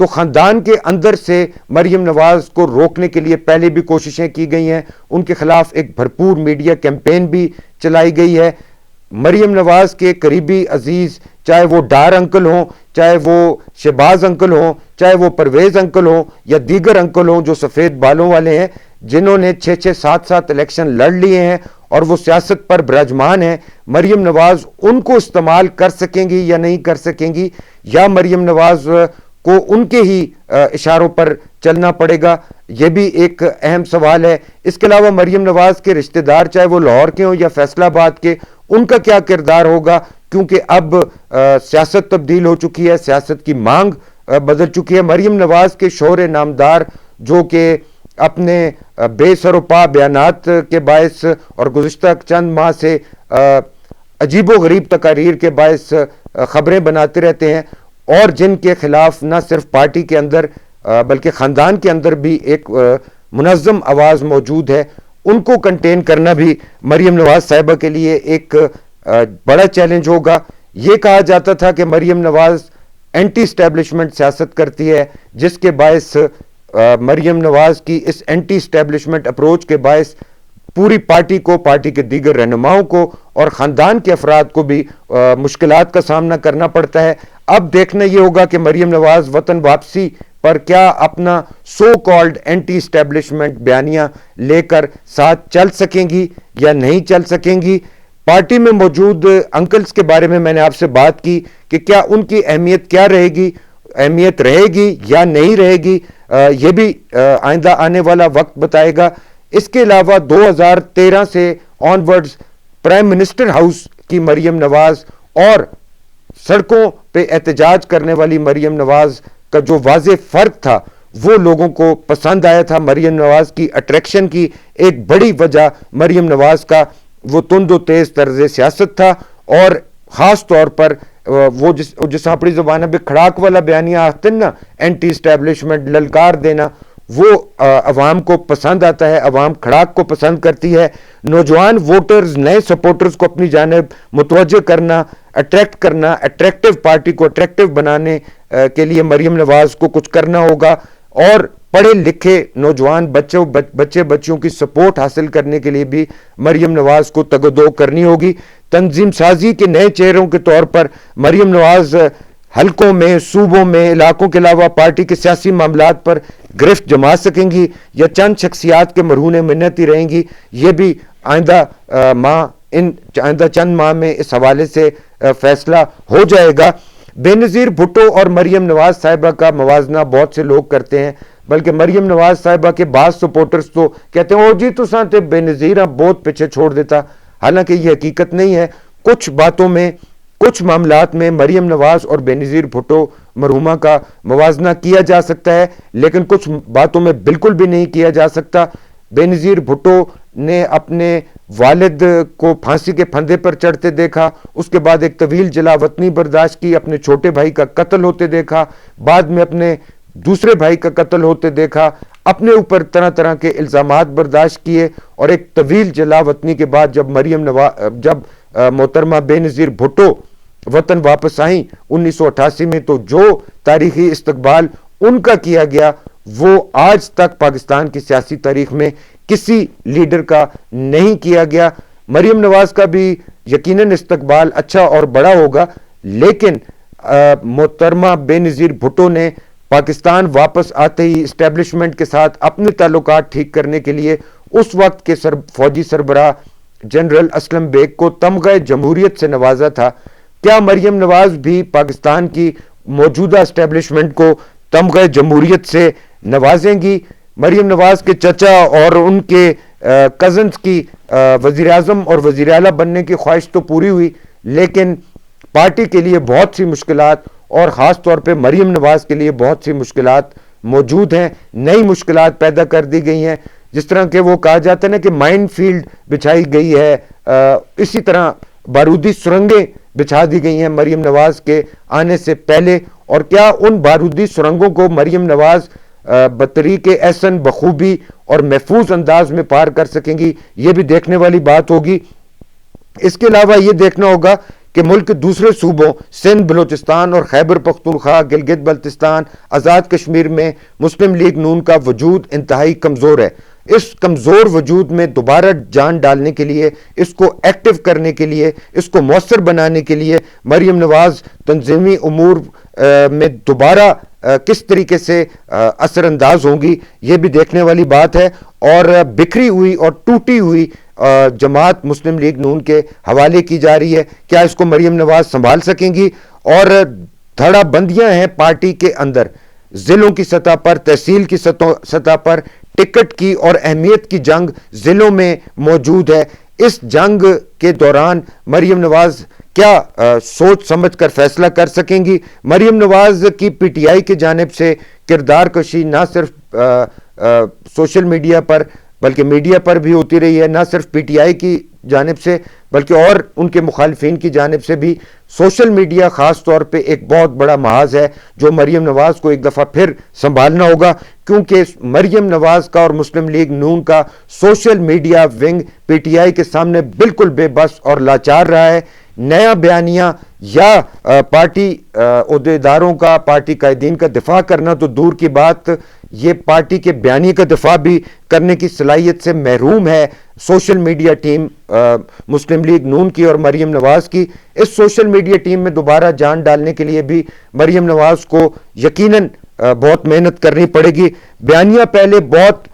تو خاندان کے اندر سے مریم نواز کو روکنے کے لیے پہلے بھی کوششیں کی گئی ہیں، ان کے خلاف ایک بھرپور میڈیا کیمپین بھی چلائی گئی ہے۔ مریم نواز کے قریبی عزیز، چاہے وہ ڈار انکل ہوں، چاہے وہ شہباز انکل ہوں، چاہے وہ پرویز انکل ہوں یا دیگر انکل ہوں جو سفید بالوں والے ہیں، جنہوں نے 6-7 الیکشن لڑ لیے ہیں اور وہ سیاست پر براجمان ہیں، مریم نواز ان کو استعمال کر سکیں گی یا نہیں کر سکیں گی، یا مریم نواز کو ان کے ہی اشاروں پر چلنا پڑے گا، یہ بھی ایک اہم سوال ہے۔ اس کے علاوہ مریم نواز کے رشتہ دار، چاہے وہ لاہور کے ہوں یا فیصل آباد کے، ان کا کیا کردار ہوگا، کیونکہ اب سیاست تبدیل ہو چکی ہے، سیاست کی مانگ بدل چکی ہے۔ مریم نواز کے شوہر نامدار جو کہ اپنے بے سر و پا بیانات کے باعث اور گزشتہ چند ماہ سے عجیب و غریب تقاریر کے باعث خبریں بناتے رہتے ہیں، اور جن کے خلاف نہ صرف پارٹی کے اندر بلکہ خاندان کے اندر بھی ایک منظم آواز موجود ہے، ان کو کنٹین کرنا بھی مریم نواز صاحبہ کے لیے ایک بڑا چیلنج ہوگا۔ یہ کہا جاتا تھا کہ مریم نواز اینٹی اسٹیبلشمنٹ سیاست کرتی ہے، جس کے باعث مریم نواز کی اس اینٹی اسٹیبلشمنٹ اپروچ کے باعث پوری پارٹی کو، پارٹی کے دیگر رہنماؤں کو اور خاندان کے افراد کو بھی مشکلات کا سامنا کرنا پڑتا ہے۔ اب دیکھنا یہ ہوگا کہ مریم نواز وطن واپسی پر کیا اپنا سو کالڈ اینٹی اسٹیبلشمنٹ بیانیہ لے کر ساتھ چل سکیں گی یا نہیں چل سکیں گی۔ پارٹی میں موجود انکلز کے بارے میں نے آپ سے بات کی کہ کیا ان کی اہمیت کیا رہے گی، اہمیت رہے گی یا نہیں رہے گی، یہ بھی آئندہ آنے والا وقت بتائے گا۔ اس کے علاوہ 2013 سے آن ورڈز پرائم منسٹر ہاؤس کی مریم نواز اور سڑکوں پہ احتجاج کرنے والی مریم نواز کا جو واضح فرق تھا، وہ لوگوں کو پسند آیا تھا۔ مریم نواز کی اٹریکشن کی ایک بڑی وجہ مریم نواز کا وہ تند و تیز طرز سیاست تھا، اور خاص طور پر وہ جس اپنی زبان پہ کھڑاک والا بیانیہ آتے ہیں نا، اینٹی اسٹیبلشمنٹ، للکار دینا، وہ عوام کو پسند آتا ہے، عوام کھڑاک کو پسند کرتی ہے۔ نوجوان ووٹرز، نئے سپورٹرز کو اپنی جانب متوجہ کرنا، اٹریکٹ کرنا، اٹریکٹیو پارٹی کو اٹریکٹیو بنانے کے لیے مریم نواز کو کچھ کرنا ہوگا، اور پڑھے لکھے نوجوان بچیوں کی سپورٹ حاصل کرنے کے لیے بھی مریم نواز کو تگ و دو کرنی ہوگی۔ تنظیم سازی کے نئے چہروں کے طور پر مریم نواز حلقوں میں، صوبوں میں، علاقوں کے علاوہ پارٹی کے سیاسی معاملات پر گرفت جما سکیں گی یا چند شخصیات کے مرہون منت ہی رہیں گی، یہ بھی آئندہ چند ماہ میں اس حوالے سے فیصلہ ہو جائے گا۔ بے نظیر بھٹو اور مریم نواز صاحبہ کا موازنہ بہت سے لوگ کرتے ہیں، بلکہ مریم نواز صاحبہ کے بعض سپورٹرز تو کہتے ہیں او جی تو سانتے بے نظیر بہت پیچھے چھوڑ دیتا، حالانکہ یہ حقیقت نہیں ہے۔ کچھ باتوں میں، کچھ معاملات میں مریم نواز اور بے نظیر بھٹو مرحومہ کا موازنہ کیا جا سکتا ہے، لیکن کچھ باتوں میں بالکل بھی نہیں کیا جا سکتا۔ بے نظیر بھٹو نے اپنے والد کو پھانسی کے پھندے پر چڑھتے دیکھا، اس کے بعد ایک طویل جلا وطنی برداشت کی، اپنے چھوٹے بھائی کا قتل ہوتے دیکھا، بعد میں اپنے دوسرے بھائی کا قتل ہوتے دیکھا، اپنے اوپر طرح طرح کے الزامات برداشت کیے، اور ایک طویل جلا وطنی کے بعد جب محترمہ بے نظیر بھٹو وطن واپس آئیں 1988 میں، تو جو تاریخی استقبال ان کا کیا گیا وہ آج تک پاکستان کی سیاسی تاریخ میں کسی لیڈر کا نہیں کیا گیا۔ مریم نواز کا بھی یقیناً استقبال اچھا اور بڑا ہوگا، لیکن محترمہ بے نظیر بھٹو نے پاکستان واپس آتے ہی اسٹیبلشمنٹ کے ساتھ اپنے تعلقات ٹھیک کرنے کے لیے اس وقت کے فوجی سربراہ جنرل اسلم بیگ کو تمغہ جمہوریت سے نوازا تھا۔ کیا مریم نواز بھی پاکستان کی موجودہ اسٹیبلشمنٹ کو تمغہ جمہوریت سے نوازیں گی؟ مریم نواز کے چچا اور ان کے کزنز کی وزیر اعظم اور وزیر اعلیٰ بننے کی خواہش تو پوری ہوئی، لیکن پارٹی کے لیے بہت سی مشکلات، اور خاص طور پہ مریم نواز کے لیے بہت سی مشکلات موجود ہیں، نئی مشکلات پیدا کر دی گئی ہیں۔ جس طرح کہ وہ کہا جاتا ہے نا کہ مائن فیلڈ بچھائی گئی ہے، اسی طرح بارودی سرنگیں بچھا دی گئی ہیں مریم نواز کے آنے سے پہلے، اور کیا ان بارودی سرنگوں کو مریم نواز بطریق احسن بخوبی اور محفوظ انداز میں پار کر سکیں گی، یہ بھی دیکھنے والی بات ہوگی۔ اس کے علاوہ یہ دیکھنا ہوگا کہ ملک کے دوسرے صوبوں سندھ، بلوچستان اور خیبر پختونخوا، گلگت بلتستان، آزاد کشمیر میں مسلم لیگ نون کا وجود انتہائی کمزور ہے۔ اس کمزور وجود میں دوبارہ جان ڈالنے کے لیے، اس کو ایکٹیو کرنے کے لیے، اس کو مؤثر بنانے کے لیے مریم نواز تنظیمی امور میں دوبارہ کس طریقے سے اثر انداز ہوں گی، یہ بھی دیکھنے والی بات ہے۔ اور بکھری ہوئی اور ٹوٹی ہوئی جماعت مسلم لیگ نون کے حوالے کی جا رہی ہے، کیا اس کو مریم نواز سنبھال سکیں گی؟ اور دھڑا بندیاں ہیں پارٹی کے اندر، ضلعوں کی سطح پر، تحصیل کی سطح پر ٹکٹ کی اور اہمیت کی جنگ ضلعوں میں موجود ہے۔ اس جنگ کے دوران مریم نواز کیا سوچ سمجھ کر فیصلہ کر سکیں گی؟ مریم نواز کی پی ٹی آئی کی جانب سے کردار کشی نہ صرف سوشل میڈیا پر بلکہ میڈیا پر بھی ہوتی رہی ہے، نہ صرف پی ٹی آئی کی جانب سے بلکہ اور ان کے مخالفین کی جانب سے بھی۔ سوشل میڈیا خاص طور پہ ایک بہت بڑا محاذ ہے جو مریم نواز کو ایک دفعہ پھر سنبھالنا ہوگا، کیونکہ مریم نواز کا اور مسلم لیگ نون کا social media wing P T I کے سامنے بالکل بے بس اور لاچار رہا ہے۔ نیا بیانیہ یا پارٹی عہدیداروں کا، پارٹی قائدین کا دفاع کرنا تو دور کی بات، یہ پارٹی کے بیانیے کا دفاع بھی کرنے کی صلاحیت سے محروم ہے سوشل میڈیا ٹیم مسلم لیگ نون کی اور مریم نواز کی۔ اس سوشل میڈیا ٹیم میں دوبارہ جان ڈالنے کے لیے بھی مریم نواز کو یقیناً بہت محنت کرنی پڑے گی۔ بیانیہ پہلے بہت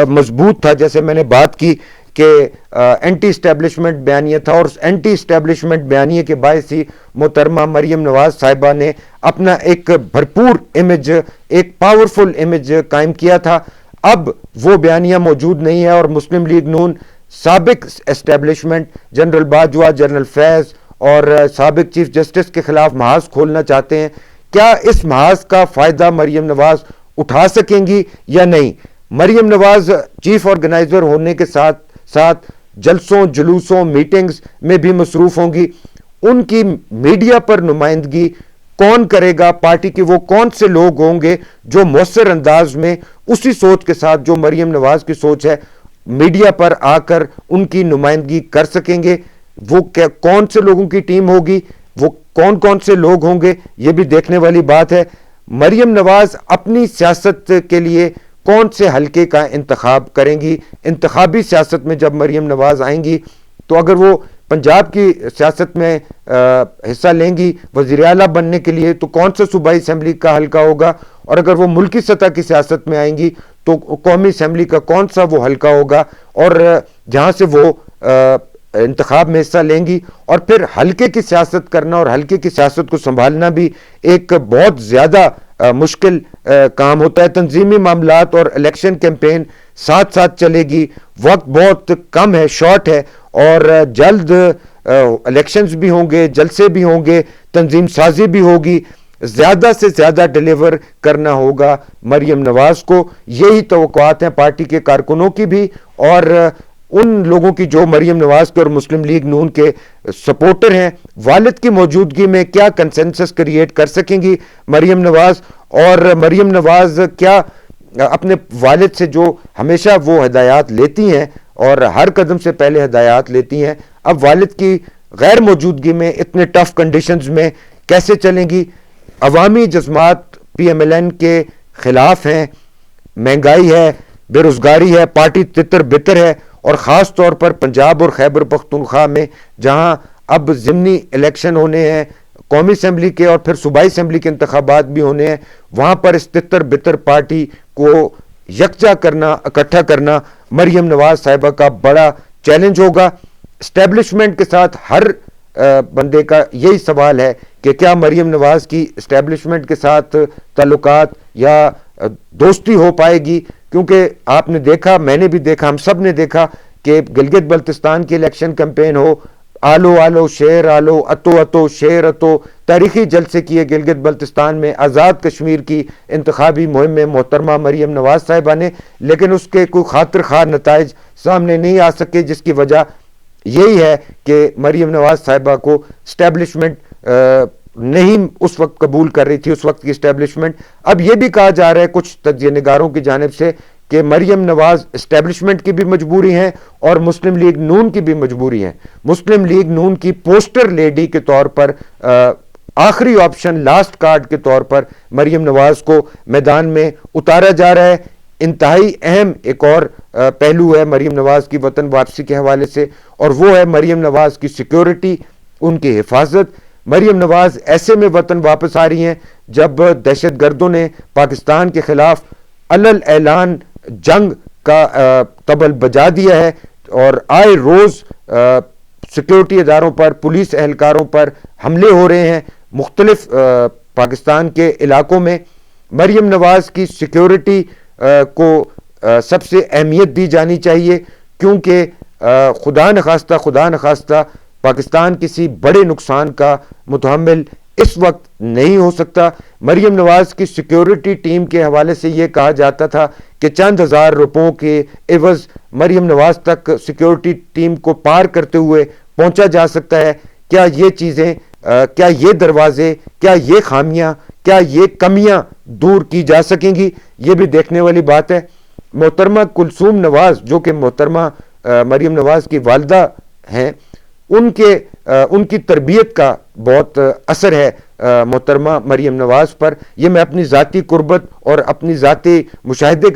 مضبوط تھا، جیسے میں نے بات کی کہ اینٹی اسٹیبلشمنٹ بیانیہ تھا، اور اینٹی اسٹیبلشمنٹ بیانیے کے باعث ہی محترمہ مریم نواز صاحبہ نے اپنا ایک بھرپور امیج، ایک پاورفل امیج قائم کیا تھا۔ اب وہ بیانیہ موجود نہیں ہے اور مسلم لیگ نون سابق اسٹیبلشمنٹ جنرل باجوہ، جنرل فیض اور سابق چیف جسٹس کے خلاف محاذ کھولنا چاہتے ہیں۔ کیا اس محاذ کا فائدہ مریم نواز اٹھا سکیں گی یا نہیں؟ مریم نواز چیف آرگنائزر ہونے کے ساتھ ساتھ جلسوں، جلوسوں، میٹنگز میں بھی مصروف ہوں گی۔ ان کی میڈیا پر نمائندگی کون کرے گا؟ پارٹی کے وہ کون سے لوگ ہوں گے جو مؤثر انداز میں اسی سوچ کے ساتھ جو مریم نواز کی سوچ ہے میڈیا پر آ کر ان کی نمائندگی کر سکیں گے؟ وہ کون سے لوگوں کی ٹیم ہوگی؟ وہ کون سے لوگ ہوں گے؟ یہ بھی دیکھنے والی بات ہے۔ مریم نواز اپنی سیاست کے لیے کون سے حلقے کا انتخاب کریں گی؟ انتخابی سیاست میں جب مریم نواز آئیں گی تو اگر وہ پنجاب کی سیاست میں حصہ لیں گی وزیر اعلیٰ بننے کے لیے تو کون سا صوبائی اسمبلی کا حلقہ ہوگا، اور اگر وہ ملکی سطح کی سیاست میں آئیں گی تو قومی اسمبلی کا کون سا وہ حلقہ ہوگا، اور جہاں سے وہ انتخاب میں حصہ لیں گی۔ اور پھر حلقے کی سیاست کرنا اور حلقے کی سیاست کو سنبھالنا بھی ایک بہت زیادہ مشکل کام ہوتا ہے۔ تنظیمی معاملات اور الیکشن کیمپین ساتھ ساتھ چلے گی، وقت بہت کم ہے، شارٹ ہے، اور جلد الیکشنز بھی ہوں گے، جلسے بھی ہوں گے، تنظیم سازی بھی ہوگی، زیادہ سے زیادہ ڈیلیور کرنا ہوگا مریم نواز کو۔ یہی توقعات ہیں پارٹی کے کارکنوں کی بھی اور ان لوگوں کی جو مریم نواز کے اور مسلم لیگ نون کے سپورٹر ہیں۔ والد کی موجودگی میں کیا کنسنسس کریٹ کر سکیں گی مریم نواز، اور مریم نواز کیا اپنے والد سے جو ہمیشہ وہ ہدایات لیتی ہیں اور ہر قدم سے پہلے ہدایات لیتی ہیں، اب والد کی غیر موجودگی میں اتنے ٹف کنڈیشنز میں کیسے چلیں گی؟ عوامی جذبات پی ایم ایل این کے خلاف ہیں، مہنگائی ہے، بے روزگاری ہے، پارٹی تتر بتر ہے، اور خاص طور پر پنجاب اور خیبر پختونخوا میں جہاں اب ضمنی الیکشن ہونے ہیں، قومی اسمبلی کے اور پھر صوبائی اسمبلی کے انتخابات بھی ہونے ہیں، وہاں پر اس تتر بتر پارٹی کو یکجا کرنا، اکٹھا کرنا مریم نواز صاحبہ کا بڑا چیلنج ہوگا۔ اسٹیبلشمنٹ کے ساتھ ہر بندے کا یہی سوال ہے کہ کیا مریم نواز کی اسٹیبلشمنٹ کے ساتھ تعلقات یا دوستی ہو پائے گی؟ کیونکہ آپ نے دیکھا، میں نے بھی دیکھا، ہم سب نے دیکھا کہ گلگت بلتستان کی الیکشن کیمپین ہو، آلو آلو شیر آلو، اتو اتو شیر اتو، تاریخی جلسے کیے گلگت بلتستان میں، آزاد کشمیر کی انتخابی مہم میں محترمہ مریم نواز صاحبہ نے، لیکن اس کے کوئی خاطر خواہ نتائج سامنے نہیں آ سکے، جس کی وجہ یہی ہے کہ مریم نواز صاحبہ کو اسٹیبلشمنٹ نہیں اس وقت قبول کر رہی تھی، اس وقت کی اسٹیبلشمنٹ۔ اب یہ بھی کہا جا رہا ہے کچھ تجزیہ نگاروں کی جانب سے کہ مریم نواز اسٹیبلشمنٹ کی بھی مجبوری ہیں اور مسلم لیگ نون کی بھی مجبوری ہیں. مسلم لیگ نون کی پوسٹر لیڈی کے طور پر آخری آپشن لاسٹ کارڈ کے طور پر مریم نواز کو میدان میں اتارا جا رہا ہے. انتہائی اہم ایک اور پہلو ہے مریم نواز کی وطن واپسی کے حوالے سے، اور وہ ہے مریم نواز کی سیکیورٹی، ان کی حفاظت. مریم نواز ایسے میں وطن واپس آ رہی ہیں جب دہشت گردوں نے پاکستان کے خلاف علل اعلان جنگ کا طبل بجا دیا ہے، اور آئے روز سیکیورٹی اداروں پر، پولیس اہلکاروں پر حملے ہو رہے ہیں مختلف پاکستان کے علاقوں میں. مریم نواز کی سیکیورٹی کو سب سے اہمیت دی جانی چاہیے، کیونکہ خدا نخواستہ پاکستان کسی بڑے نقصان کا متحمل اس وقت نہیں ہو سکتا. مریم نواز کی سیکیورٹی ٹیم کے حوالے سے یہ کہا جاتا تھا کہ چند ہزار روپوں کے عوض مریم نواز تک سیکیورٹی ٹیم کو پار کرتے ہوئے پہنچا جا سکتا ہے. کیا یہ چیزیں، کیا یہ دروازے، کیا یہ خامیاں، کیا یہ کمیاں دور کی جا سکیں گی؟ یہ بھی دیکھنے والی بات ہے. محترمہ کلثوم نواز جو کہ محترمہ مریم نواز کی والدہ ہیں، ان کی تربیت کا بہت اثر ہے محترمہ مریم نواز پر. یہ میں اپنی ذاتی قربت اور اپنی ذاتی مشاہدے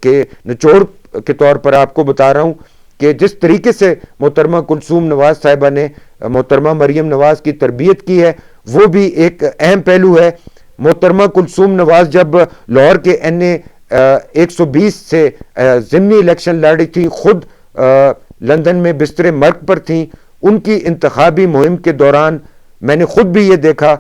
کے نچوڑ کے طور پر آپ کو بتا رہا ہوں کہ جس طریقے سے محترمہ کلثوم نواز صاحبہ نے محترمہ مریم نواز کی تربیت کی ہے، وہ بھی ایک اہم پہلو ہے. محترمہ کلثوم نواز جب لاہور کے NA 120 سے ضمنی الیکشن لڑ رہی تھی، خود لندن میں بستر مرگ پر تھیں. ان کی انتخابی مہم کے دوران میں نے خود بھی یہ دیکھا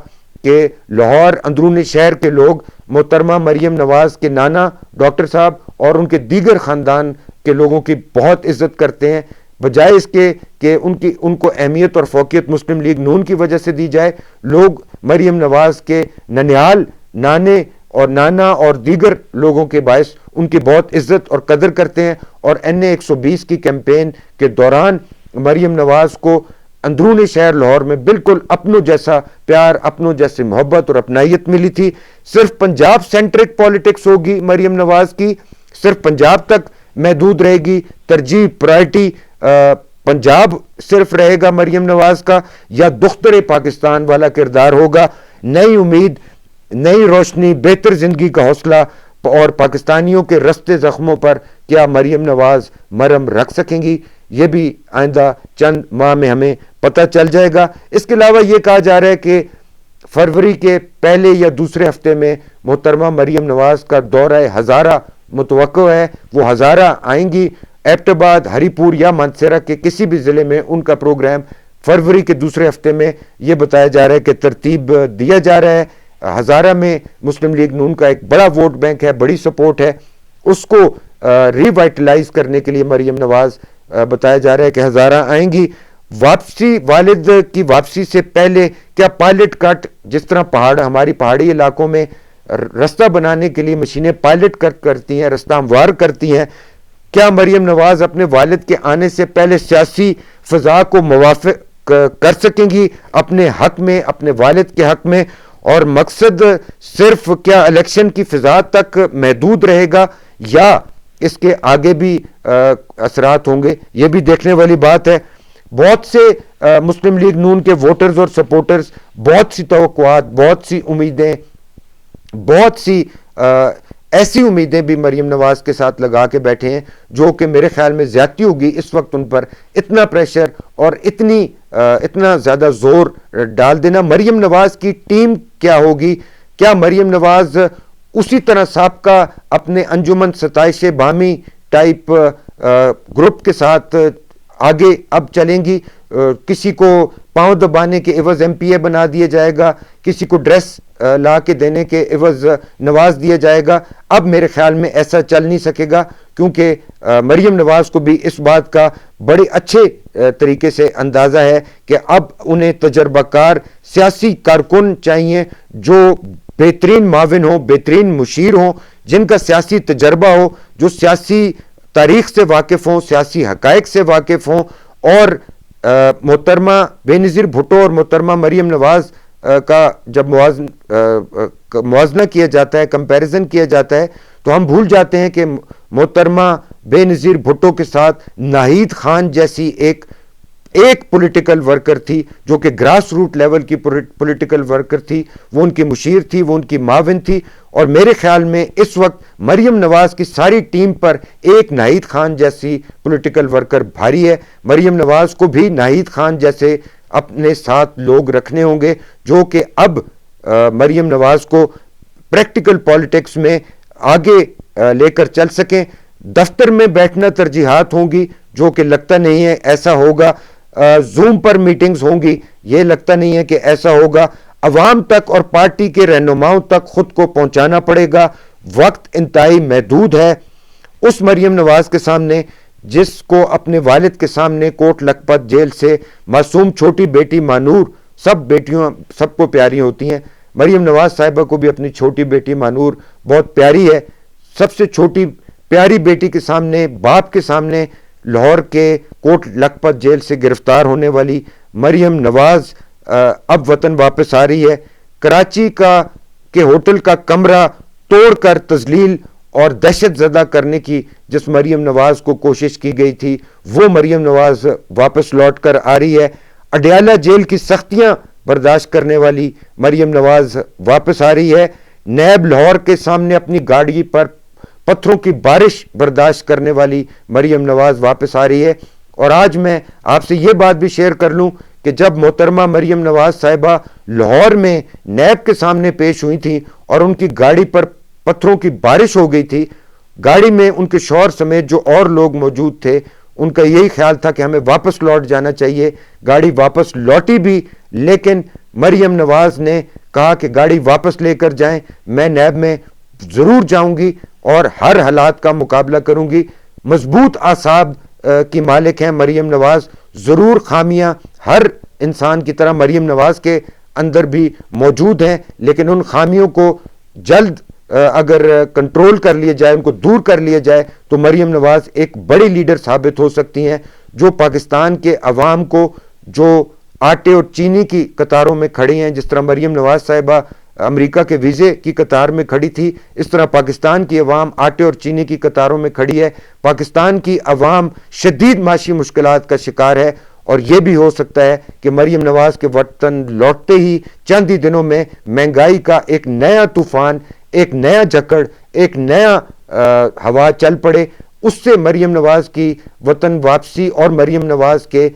کہ لاہور اندرونی شہر کے لوگ محترمہ مریم نواز کے نانا ڈاکٹر صاحب اور ان کے دیگر خاندان کے لوگوں کی بہت عزت کرتے ہیں، بجائے اس کے کہ ان کو اہمیت اور فوقیت مسلم لیگ نون کی وجہ سے دی جائے. لوگ مریم نواز کے ننیال، نانے اور نانا اور دیگر لوگوں کے باعث ان کی بہت عزت اور قدر کرتے ہیں. اور NA 120 کی کیمپین کے دوران مریم نواز کو اندرونی شہر لاہور میں بالکل اپنوں جیسا پیار، اپنوں جیسے محبت اور اپنائیت ملی تھی. صرف پنجاب سینٹرک پالیٹکس ہوگی مریم نواز کی، صرف پنجاب تک محدود رہے گی، ترجیح پرائرٹی پنجاب صرف رہے گا مریم نواز کا، یا دختر پاکستان والا کردار ہوگا؟ نئی امید، نئی روشنی، بہتر زندگی کا حوصلہ اور پاکستانیوں کے رستے زخموں پر کیا مریم نواز مرہم رکھ سکیں گی؟ یہ بھی آئندہ چند ماہ میں ہمیں پتہ چل جائے گا. اس کے علاوہ یہ کہا جا رہا ہے کہ فروری کے پہلے یا دوسرے ہفتے میں محترمہ مریم نواز کا دورہ ہزارہ متوقع ہے. وہ ہزارہ آئیں گی. ایبٹ آباد، ہری پور یا مانسہرہ کے کسی بھی ضلع میں ان کا پروگرام فروری کے دوسرے ہفتے میں یہ بتایا جا رہا ہے کہ ترتیب دیا جا رہا ہے. ہزارہ میں مسلم لیگ نون کا ایک بڑا ووٹ بینک ہے، بڑی سپورٹ ہے. اس کو ری وائٹلائز کرنے کے لیے مریم نواز بتایا جا رہا ہے کہ ہزارہ آئیں گی. واپسی، والد کی واپسی سے پہلے کیا پائلٹ کٹ، جس طرح ہماری پہاڑی علاقوں میں رستہ بنانے کے لیے مشینیں پائلٹ کٹ کرتی ہیں، رستہ ہموار کرتی ہیں، کیا مریم نواز اپنے والد کے آنے سے پہلے سیاسی فضا کو موافق کر سکیں گی اپنے حق میں، اپنے والد کے حق میں؟ اور مقصد صرف کیا الیکشن کی فضا تک محدود رہے گا یا اس کے آگے بھی اثرات ہوں گے؟ یہ بھی دیکھنے والی بات ہے. بہت سے مسلم لیگ نون کے ووٹرز اور سپورٹرز بہت سی توقعات، بہت سی امیدیں، بہت سی ایسی امیدیں بھی مریم نواز کے ساتھ لگا کے بیٹھے ہیں جو کہ میرے خیال میں زیادتی ہوگی اس وقت ان پر اتنا پریشر اور اتنا زیادہ زور ڈال دینا. مریم نواز کی ٹیم کیا ہوگی؟ کیا مریم نواز اسی طرح سابقہ اپنے انجمن ستائش بامی ٹائپ گروپ کے ساتھ آگے اب چلیں گی؟ کسی کو پاؤں دبانے کے عوض MPA بنا دیا جائے گا، کسی کو ڈریس لا کے دینے کے عوض نواز دیا جائے گا؟ اب میرے خیال میں ایسا چل نہیں سکے گا، کیونکہ مریم نواز کو بھی اس بات کا بڑے اچھے طریقے سے اندازہ ہے کہ اب انہیں تجربہ کار سیاسی کارکن چاہیے جو بہترین معاون ہوں، بہترین مشیر ہوں، جن کا سیاسی تجربہ ہو، جو سیاسی تاریخ سے واقف ہوں، سیاسی حقائق سے واقف ہوں. اور محترمہ بے نظیر بھٹو اور محترمہ مریم نواز کا جب موازنہ کیا جاتا ہے، کمپیریزن کیا جاتا ہے، تو ہم بھول جاتے ہیں کہ محترمہ بے نظیر بھٹو کے ساتھ ناہید خان جیسی ایک پولیٹیکل ورکر تھی جو کہ گراس روٹ لیول کی پولیٹیکل ورکر تھی، وہ ان کی مشیر تھی، وہ ان کی معاون تھی، اور میرے خیال میں اس وقت مریم نواز کی ساری ٹیم پر ایک ناہید خان جیسی پولیٹیکل ورکر بھاری ہے۔ مریم نواز کو بھی ناہید خان جیسے اپنے ساتھ لوگ رکھنے ہوں گے جو کہ اب مریم نواز کو پریکٹیکل پالیٹکس میں آگے لے کر چل سکیں۔ دفتر میں بیٹھنا ترجیحات ہوں گی، جو کہ لگتا نہیں ہے ایسا ہوگا۔ زوم پر میٹنگز ہوں گی، یہ لگتا نہیں ہے کہ ایسا ہوگا۔ عوام تک اور پارٹی کے رہنماؤں تک خود کو پہنچانا پڑے گا، وقت انتہائی محدود ہے۔ اس مریم نواز کے سامنے جس کو اپنے والد کے سامنے کوٹ لکھپت جیل سے معصوم چھوٹی بیٹی مانور، سب بیٹیوں سب کو پیاری ہوتی ہیں، مریم نواز صاحبہ کو بھی اپنی چھوٹی بیٹی مانور بہت پیاری ہے، سب سے چھوٹی پیاری بیٹی کے سامنے، باپ کے سامنے لاہور کے کوٹ لکھپت جیل سے گرفتار ہونے والی مریم نواز اب وطن واپس آ رہی ہے۔ کراچی کے ہوٹل کا کمرہ توڑ کر تذلیل اور دہشت زدہ کرنے کی جس مریم نواز کو کوشش کی گئی تھی، وہ مریم نواز واپس لوٹ کر آ رہی ہے۔ اڈیالہ جیل کی سختیاں برداشت کرنے والی مریم نواز واپس آ رہی ہے۔ نیب لاہور کے سامنے اپنی گاڑی پر پتھروں کی بارش برداشت کرنے والی مریم نواز واپس آ رہی ہے۔ اور آج میں آپ سے یہ بات بھی شیئر کر لوں کہ جب محترمہ مریم نواز صاحبہ لاہور میں نیب کے سامنے پیش ہوئی تھی اور ان کی گاڑی پر پتھروں کی بارش ہو گئی تھی، گاڑی میں ان کے شوہر سمیت جو اور لوگ موجود تھے، ان کا یہی خیال تھا کہ ہمیں واپس لوٹ جانا چاہیے۔ گاڑی واپس لوٹی بھی، لیکن مریم نواز نے کہا کہ گاڑی واپس لے کر جائیں، میں نیب میں ضرور جاؤں گی اور ہر حالات کا مقابلہ کروں گی۔ مضبوط اعصاب کی مالک ہیں مریم نواز، ضرور خامیاں ہر انسان کی طرح مریم نواز کے اندر بھی موجود ہیں، لیکن ان خامیوں کو جلد اگر کنٹرول کر لیا جائے، ان کو دور کر لیا جائے، تو مریم نواز ایک بڑی لیڈر ثابت ہو سکتی ہیں، جو پاکستان کے عوام کو، جو آٹے اور چینی کی قطاروں میں کھڑی ہیں، جس طرح مریم نواز صاحبہ امریکہ کے ویزے کی قطار میں کھڑی تھی، اس طرح پاکستان کی عوام آٹے اور چینی کی قطاروں میں کھڑی ہے۔ پاکستان کی عوام شدید معاشی مشکلات کا شکار ہے، اور یہ بھی ہو سکتا ہے کہ مریم نواز کے وطن لوٹتے ہی چند ہی دنوں میں مہنگائی کا ایک نیا طوفان، ایک نیا جھکڑ، ایک نیا ہوا چل پڑے، اس سے مریم نواز کی وطن واپسی اور مریم نواز کے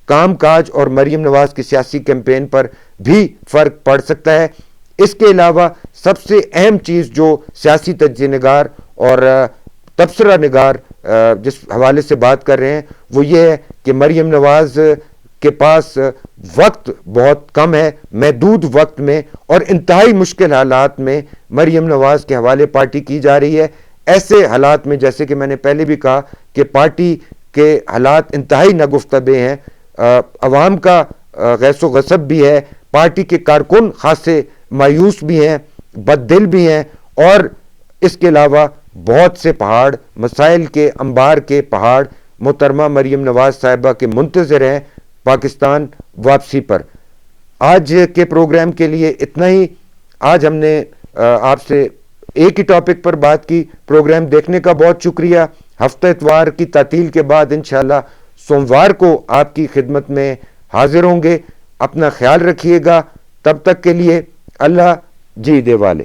کام کاج اور مریم نواز کی سیاسی کیمپین پر بھی فرق پڑ سکتا ہے۔ اس کے علاوہ سب سے اہم چیز جو سیاسی تجزیہ نگار اور تبصرہ نگار جس حوالے سے بات کر رہے ہیں، وہ یہ ہے کہ مریم نواز کے پاس وقت بہت کم ہے، محدود وقت میں اور انتہائی مشکل حالات میں مریم نواز کے حوالے پارٹی کی جا رہی ہے۔ ایسے حالات میں، جیسے کہ میں نے پہلے بھی کہا، کہ پارٹی کے حالات انتہائی ناگفتہ ہیں، عوام کا غیظ و غضب بھی ہے، پارٹی کے کارکن خاصے مایوس بھی ہیں، بد دل بھی ہیں، اور اس کے علاوہ بہت سے پہاڑ، مسائل کے انبار کے پہاڑ محترمہ مریم نواز صاحبہ کے منتظر ہیں پاکستان واپسی پر۔ آج کے پروگرام کے لیے اتنا ہی۔ آج ہم نے آپ سے ایک ہی ٹاپک پر بات کی۔ پروگرام دیکھنے کا بہت شکریہ۔ ہفتہ اتوار کی تعطیل کے بعد انشاءاللہ سوموار کو آپ کی خدمت میں حاضر ہوں گے۔ اپنا خیال رکھیے گا، تب تک کے لیے اللہ جی دے والے۔